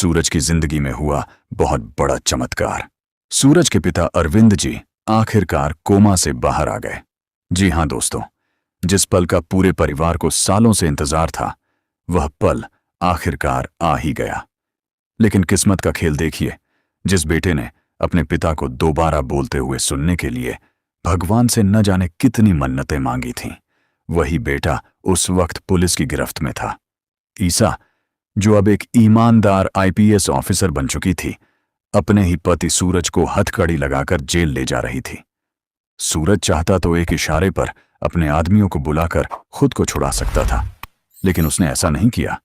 सूरज की जिंदगी में हुआ बहुत बड़ा चमत्कार। सूरज के पिता अरविंद जी आखिरकार कोमा से बाहर आ गए। जी हां दोस्तों, जिस पल का पूरे परिवार को सालों से इंतजार था, वह पल आखिरकार आ ही गया। लेकिन किस्मत का खेल देखिए, जिस बेटे ने अपने पिता को दोबारा बोलते हुए सुनने के लिए भगवान से न जाने कितनी मन्नतें मांगी थीं, वही बेटा उस वक्त पुलिस की गिरफ्त में था। ईसा, जो अब एक ईमानदार आईपीएस ऑफिसर बन चुकी थी, अपने ही पति सूरज को हथकड़ी लगाकर जेल ले जा रही थी। सूरज चाहता तो एक इशारे पर अपने आदमियों को बुलाकर खुद को छुड़ा सकता था, लेकिन उसने ऐसा नहीं किया,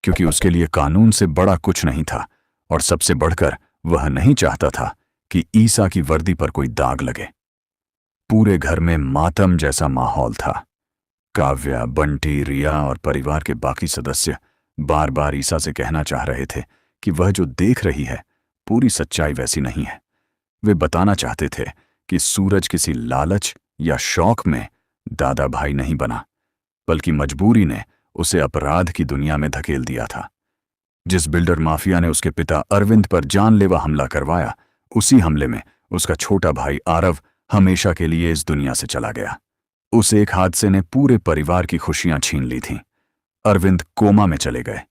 क्योंकि उसके लिए कानून से बड़ा कुछ नहीं था, और सबसे बढ़कर वह नहीं चाहता था कि ईसा की वर्दी पर कोई दाग लगे। पूरे घर में मातम जैसा माहौल था। काव्या, बंटी, रिया और परिवार के बाकी सदस्य बार बार ईसा से कहना चाह रहे थे कि वह जो देख रही है पूरी सच्चाई वैसी नहीं है। वे बताना चाहते थे कि सूरज किसी लालच या शौक में दादा भाई नहीं बना, बल्कि मजबूरी ने उसे अपराध की दुनिया में धकेल दिया था। जिस बिल्डर माफिया ने उसके पिता अरविंद पर जानलेवा हमला करवाया, उसी हमले में उसका छोटा भाई आरव हमेशा के लिए इस दुनिया से चला गया। उस एक हादसे ने पूरे परिवार की खुशियां छीन ली थीं। अरविंद कोमा में चले गए।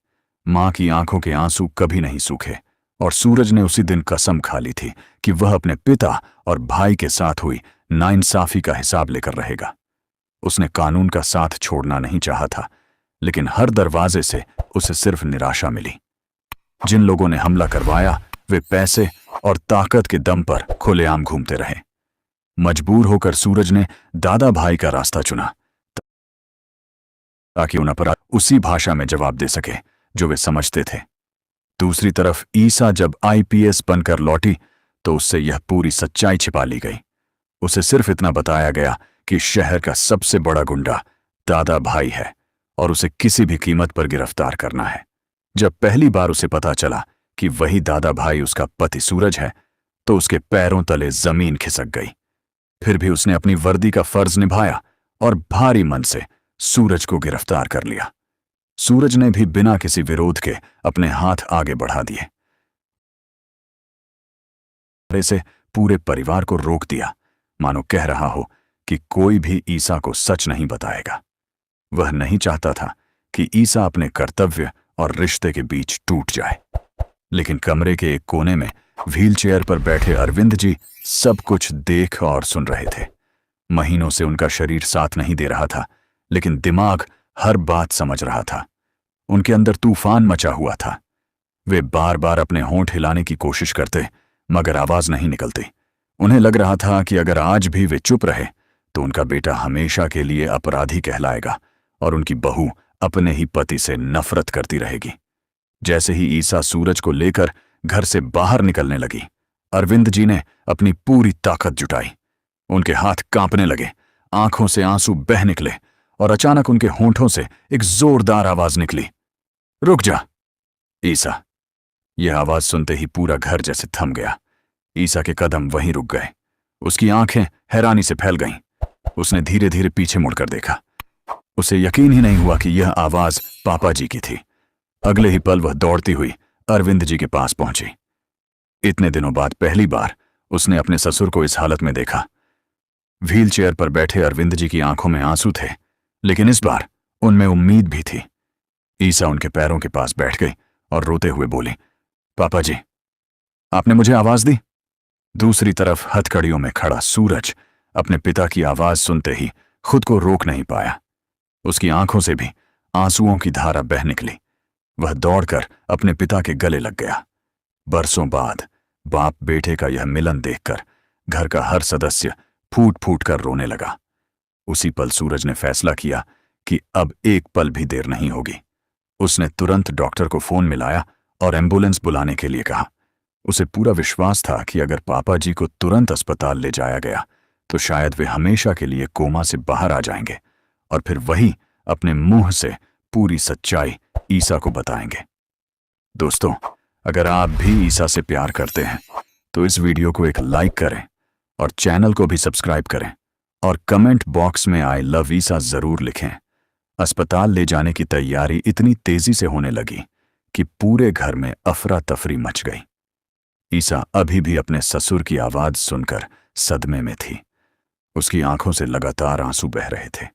मां की आंखों के आंसू कभी नहीं सूखे, और सूरज ने उसी दिन कसम खा ली थी कि वह अपने पिता और भाई के साथ हुई नाइंसाफी का हिसाब लेकर रहेगा। उसने कानून का साथ छोड़ना नहीं चाहा था, लेकिन हर दरवाजे से उसे सिर्फ निराशा मिली। जिन लोगों ने हमला करवाया, वे पैसे और ताकत के दम पर खुलेआम घूमते रहे। मजबूर होकर सूरज ने दादा भाई का रास्ता चुना, ताकि उन अपराध उसी भाषा में जवाब दे सके जो वे समझते थे। दूसरी तरफ ईसा जब आईपीएस बनकर लौटी, तो उससे यह पूरी सच्चाई छिपा ली गई। उसे सिर्फ इतना बताया गया कि शहर का सबसे बड़ा गुंडा दादा भाई है, और उसे किसी भी कीमत पर गिरफ्तार करना है। जब पहली बार उसे पता चला कि वही दादा भाई उसका पति सूरज है, तो उसके पैरों तले जमीन खिसक गई। फिर भी उसने अपनी वर्दी का फर्ज निभाया और भारी मन से सूरज को गिरफ्तार कर लिया। सूरज ने भी बिना किसी विरोध के अपने हाथ आगे बढ़ा दिए, से पूरे परिवार को रोक दिया, मानो कह रहा हो कि कोई भी ईसा को सच नहीं बताएगा। वह नहीं चाहता था कि ईसा अपने कर्तव्य और रिश्ते के बीच टूट जाए। लेकिन कमरे के एक कोने में व्हीलचेयर पर बैठे अरविंद जी सब कुछ देख और सुन रहे थे। महीनों से उनका शरीर साथ नहीं दे रहा था, लेकिन दिमाग हर बात समझ रहा था। उनके अंदर तूफान मचा हुआ था। वे बार बार अपने होंठ हिलाने की कोशिश करते, मगर आवाज नहीं निकलती। उन्हें लग रहा था कि अगर आज भी वे चुप रहे, तो उनका बेटा हमेशा के लिए अपराधी कहलाएगा, और उनकी बहू अपने ही पति से नफरत करती रहेगी। जैसे ही ईसा सूरज को लेकर घर से बाहर निकलने लगी, अरविंद जी ने अपनी पूरी ताकत जुटाई। उनके हाथ कांपने लगे, आंखों से आंसू बह निकले, और अचानक उनके होंठों से एक जोरदार आवाज निकली, रुक जा ईसा। यह आवाज सुनते ही पूरा घर जैसे थम गया। ईसा के कदम वहीं रुक गए। उसकी आंखें हैरानी से फैल गईं। उसने धीरे धीरे पीछे मुड़कर देखा। उसे यकीन ही नहीं हुआ कि यह आवाज पापा जी की थी। अगले ही पल वह दौड़ती हुई अरविंद जी के पास पहुंची। इतने दिनों बाद पहली बार उसने अपने ससुर को इस हालत में देखा। व्हीलचेयर पर बैठे अरविंद जी की आंखों में आंसू थे, लेकिन इस बार उनमें उम्मीद भी थी। ईसा उनके पैरों के पास बैठ गई और रोते हुए बोली, पापा जी, आपने मुझे आवाज दी। दूसरी तरफ हथकड़ियों में खड़ा सूरज अपने पिता की आवाज सुनते ही खुद को रोक नहीं पाया। उसकी आंखों से भी आंसुओं की धारा बह निकली। वह दौड़कर अपने पिता के गले लग गया। बरसों बाद बाप बेटे का यह मिलन देखकर घर का हर सदस्य फूट फूट कर रोने लगा। उसी पल सूरज ने फैसला किया कि अब एक पल भी देर नहीं होगी। उसने तुरंत डॉक्टर को फोन मिलाया और एम्बुलेंस बुलाने के लिए कहा। उसे पूरा विश्वास था कि अगर पापा जी को तुरंत अस्पताल ले जाया गया, तो शायद वे हमेशा के लिए कोमा से बाहर आ जाएंगे, और फिर वही अपने मुंह से पूरी सच्चाई ईसा को बताएंगे। दोस्तों, अगर आप भी ईसा से प्यार करते हैं, तो इस वीडियो को एक लाइक करें और चैनल को भी सब्सक्राइब करें, और कमेंट बॉक्स में आई लव ईसा जरूर लिखें। अस्पताल ले जाने की तैयारी इतनी तेजी से होने लगी कि पूरे घर में अफरा तफरी मच गई। ईसा अभी भी अपने ससुर की आवाज सुनकर सदमे में थी। उसकी आंखों से लगातार आंसू बह रहे थे।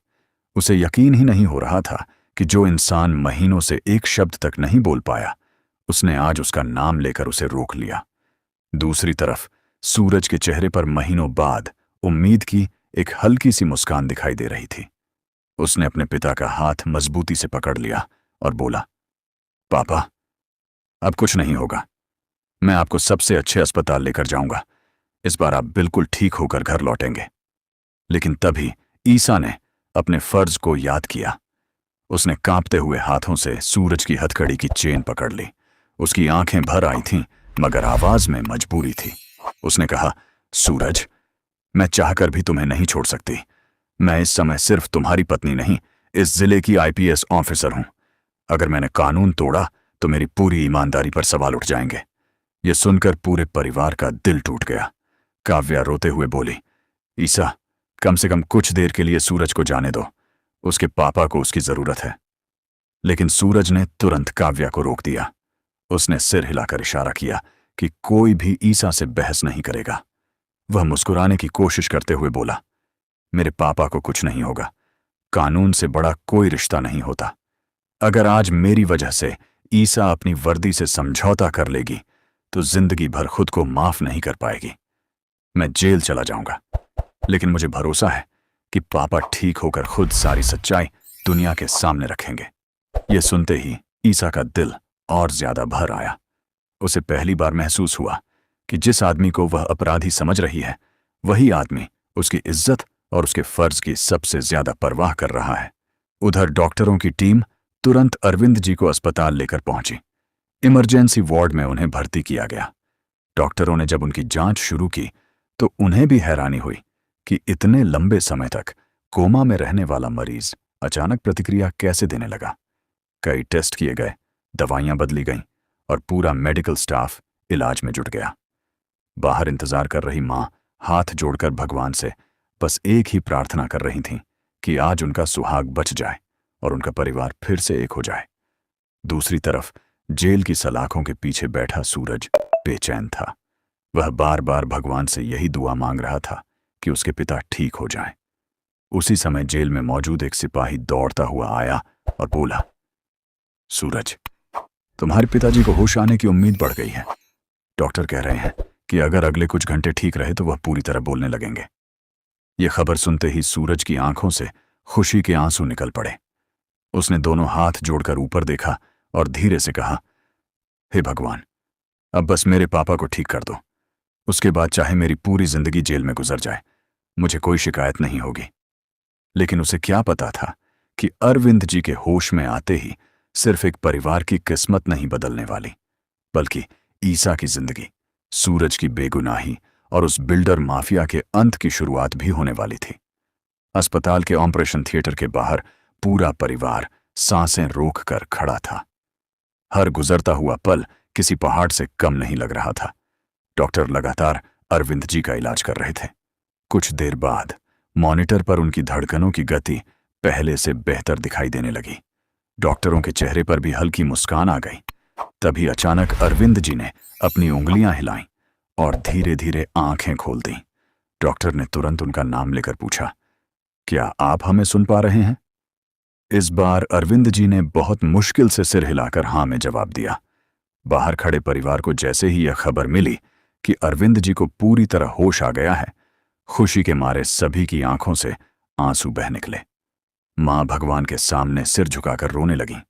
उसे यकीन ही नहीं हो रहा था कि जो इंसान महीनों से एक शब्द तक नहीं बोल पाया, उसने आज उसका नाम लेकर उसे रोक लिया। दूसरी तरफ सूरज के चेहरे पर महीनों बाद उम्मीद की एक हल्की सी मुस्कान दिखाई दे रही थी। उसने अपने पिता का हाथ मजबूती से पकड़ लिया और बोला, पापा, अब कुछ नहीं होगा। मैं आपको सबसे अच्छे अस्पताल लेकर जाऊंगा। इस बार आप बिल्कुल ठीक होकर घर लौटेंगे। लेकिन तभी ईसा ने अपने फर्ज को याद किया। उसने कांपते हुए हाथों से सूरज की हथकड़ी की चेन पकड़ ली। उसकी आंखें भर आई थीं, मगर आवाज में मजबूरी थी। उसने कहा, सूरज, मैं चाहकर भी तुम्हें नहीं छोड़ सकती। मैं इस समय सिर्फ तुम्हारी पत्नी नहीं, इस जिले की आईपीएस ऑफिसर हूं। अगर मैंने कानून तोड़ा तो मेरी पूरी ईमानदारी पर सवाल उठ जाएंगे। यह सुनकर पूरे परिवार का दिल टूट गया। काव्या रोते हुए बोली, ईसा, कम से कम कुछ देर के लिए सूरज को जाने दो। उसके पापा को उसकी जरूरत है। लेकिन सूरज ने तुरंत काव्या को रोक दिया। उसने सिर हिलाकर इशारा किया कि कोई भी ईसा से बहस नहीं करेगा। वह मुस्कुराने की कोशिश करते हुए बोला, मेरे पापा को कुछ नहीं होगा। कानून से बड़ा कोई रिश्ता नहीं होता। अगर आज मेरी वजह से ईसा अपनी वर्दी से समझौता कर लेगी तो जिंदगी भर खुद को माफ नहीं कर पाएगी। मैं जेल चला जाऊंगा, लेकिन मुझे भरोसा है कि पापा ठीक होकर खुद सारी सच्चाई दुनिया के सामने रखेंगे। यह सुनते ही ईसा का दिल और ज्यादा भर आया। उसे पहली बार महसूस हुआ कि जिस आदमी को वह अपराधी समझ रही है, वही आदमी उसकी इज्जत और उसके फर्ज की सबसे ज्यादा परवाह कर रहा है। उधर डॉक्टरों की टीम तुरंत अरविंद जी को अस्पताल लेकर पहुंची। इमरजेंसी वार्ड में उन्हें भर्ती किया गया। डॉक्टरों ने जब उनकी जांच शुरू की तो उन्हें भी हैरानी हुई कि इतने लंबे समय तक कोमा में रहने वाला मरीज अचानक प्रतिक्रिया कैसे देने लगा। कई टेस्ट किए गए, दवाइयां बदली गईं और पूरा मेडिकल स्टाफ इलाज में जुट गया। बाहर इंतजार कर रही मां हाथ जोड़कर भगवान से बस एक ही प्रार्थना कर रही थीं कि आज उनका सुहाग बच जाए और उनका परिवार फिर से एक हो जाए। दूसरी तरफ जेल की सलाखों के पीछे बैठा सूरज बेचैन था। वह बार बार भगवान से यही दुआ मांग रहा था कि उसके पिता ठीक हो जाएं। उसी समय जेल में मौजूद एक सिपाही दौड़ता हुआ आया और बोला, सूरज, तुम्हारे पिताजी को होश आने की उम्मीद बढ़ गई है। डॉक्टर कह रहे हैं कि अगर अगले कुछ घंटे ठीक रहे तो वह पूरी तरह बोलने लगेंगे। यह खबर सुनते ही सूरज की आंखों से खुशी के आंसू निकल पड़े। उसने दोनों हाथ जोड़कर ऊपर देखा और धीरे से कहा, हे भगवान, अब बस मेरे पापा को ठीक कर दो। उसके बाद चाहे मेरी पूरी जिंदगी जेल में गुजर जाए, मुझे कोई शिकायत नहीं होगी। लेकिन उसे क्या पता था कि अरविंद जी के होश में आते ही सिर्फ एक परिवार की किस्मत नहीं बदलने वाली, बल्कि ईसा की जिंदगी, सूरज की बेगुनाही और उस बिल्डर माफिया के अंत की शुरुआत भी होने वाली थी। अस्पताल के ऑपरेशन थिएटर के बाहर पूरा परिवार सांसें रोककर खड़ा था। हर गुजरता हुआ पल किसी पहाड़ से कम नहीं लग रहा था। डॉक्टर लगातार अरविंद जी का इलाज कर रहे थे। कुछ देर बाद मॉनिटर पर उनकी धड़कनों की गति पहले से बेहतर दिखाई देने लगी। डॉक्टरों के चेहरे पर भी हल्की मुस्कान आ गई। तभी अचानक अरविंद जी ने अपनी उंगलियां हिलाईं और धीरे धीरे आंखें खोल दीं। डॉक्टर ने तुरंत उनका नाम लेकर पूछा, क्या आप हमें सुन पा रहे हैं? इस बार अरविंद जी ने बहुत मुश्किल से सिर हिलाकर हाँ में जवाब दिया। बाहर खड़े परिवार को जैसे ही यह खबर मिली कि अरविंद जी को पूरी तरह होश आ गया है, खुशी के मारे सभी की आंखों से आंसू बह निकले। मां भगवान के सामने सिर झुकाकर रोने लगीं।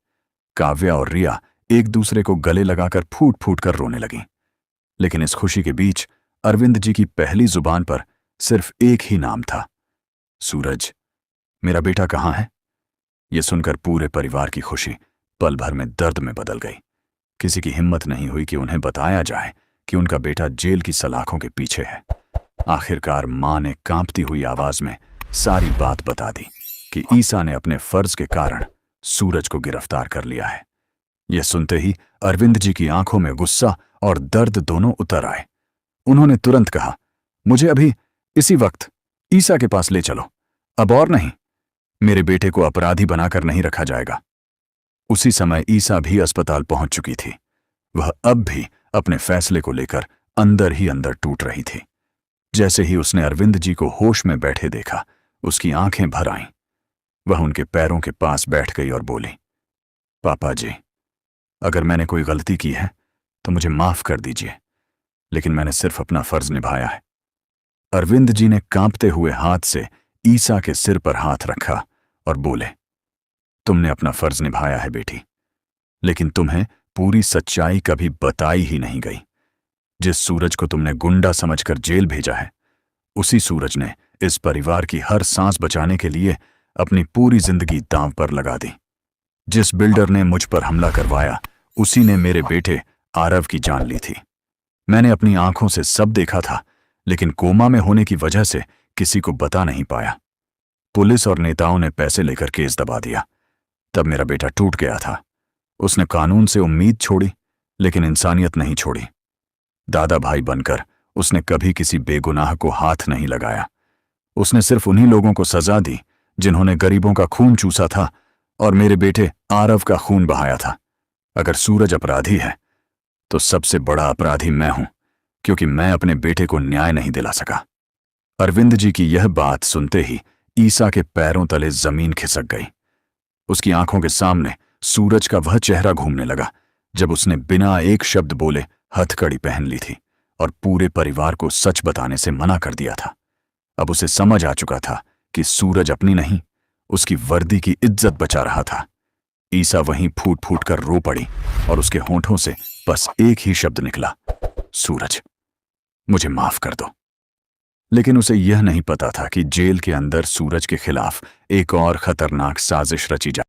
काव्या और रिया एक दूसरे को गले लगाकर फूट फूट कर रोने लगीं। लेकिन इस खुशी के बीच अरविंद जी की पहली जुबान पर सिर्फ एक ही नाम था, सूरज। मेरा बेटा कहाँ है? यह सुनकर पूरे परिवार की खुशी पल भर में दर्द में बदल गई। किसी की हिम्मत नहीं हुई कि उन्हें बताया जाए कि उनका बेटा जेल की सलाखों के पीछे है। आखिरकार मां ने कांपती हुई आवाज में सारी बात बता दी कि ईसा ने अपने फर्ज के कारण सूरज को गिरफ्तार कर लिया है। यह सुनते ही अरविंद जी की आंखों में गुस्सा और दर्द दोनों उतर आए। उन्होंने तुरंत कहा, मुझे अभी इसी वक्त ईसा के पास ले चलो, अब और नहीं। मेरे बेटे को अपराधी बनाकर नहीं रखा जाएगा। उसी समय ईसा भी अस्पताल पहुंच चुकी थी। वह अब भी अपने फैसले को लेकर अंदर ही अंदर टूट रही थी। जैसे ही उसने अरविंद जी को होश में बैठे देखा, उसकी आंखें भर आईं। वह उनके पैरों के पास बैठ गई और बोली, पापा जी, अगर मैंने कोई गलती की है तो मुझे माफ कर दीजिए, लेकिन मैंने सिर्फ अपना फर्ज निभाया है। अरविंद जी ने कांपते हुए हाथ से ईसा के सिर पर हाथ रखा और बोले, तुमने अपना फर्ज निभाया है बेटी, लेकिन तुम्हें पूरी सच्चाई कभी बताई ही नहीं गई। जिस सूरज को तुमने गुंडा समझकर जेल भेजा है, उसी सूरज ने इस परिवार की हर सांस बचाने के लिए अपनी पूरी जिंदगी दांव पर लगा दी। जिस बिल्डर ने मुझ पर हमला करवाया, उसी ने मेरे बेटे आरव की जान ली थी। मैंने अपनी आंखों से सब देखा था, लेकिन कोमा में होने की वजह से किसी को बता नहीं पाया। पुलिस और नेताओं ने पैसे लेकर केस दबा दिया। तब मेरा बेटा टूट गया था। उसने कानून से उम्मीद छोड़ी, लेकिन इंसानियत नहीं छोड़ी। दादा भाई बनकर उसने कभी किसी बेगुनाह को हाथ नहीं लगाया। उसने सिर्फ उन्हीं लोगों को सजा दी जिन्होंने गरीबों का खून चूसा था और मेरे बेटे आरव का खून बहाया था। अगर सूरज अपराधी है तो सबसे बड़ा अपराधी मैं हूं, क्योंकि मैं अपने बेटे को न्याय नहीं दिला सका। अरविंद जी की यह बात सुनते ही ईसा के पैरों तले जमीन खिसक गई। उसकी आंखों के सामने सूरज का वह चेहरा घूमने लगा जब उसने बिना एक शब्द बोले हथकड़ी पहन ली थी और पूरे परिवार को सच बताने से मना कर दिया था। अब उसे समझ आ चुका था कि सूरज अपनी नहीं, उसकी वर्दी की इज्जत बचा रहा था। ईसा वहीं फूट फूट कर रो पड़ी और उसके होंठों से बस एक ही शब्द निकला, सूरज, मुझे माफ कर दो। लेकिन उसे यह नहीं पता था कि जेल के अंदर सूरज के खिलाफ एक और खतरनाक साजिश रची जा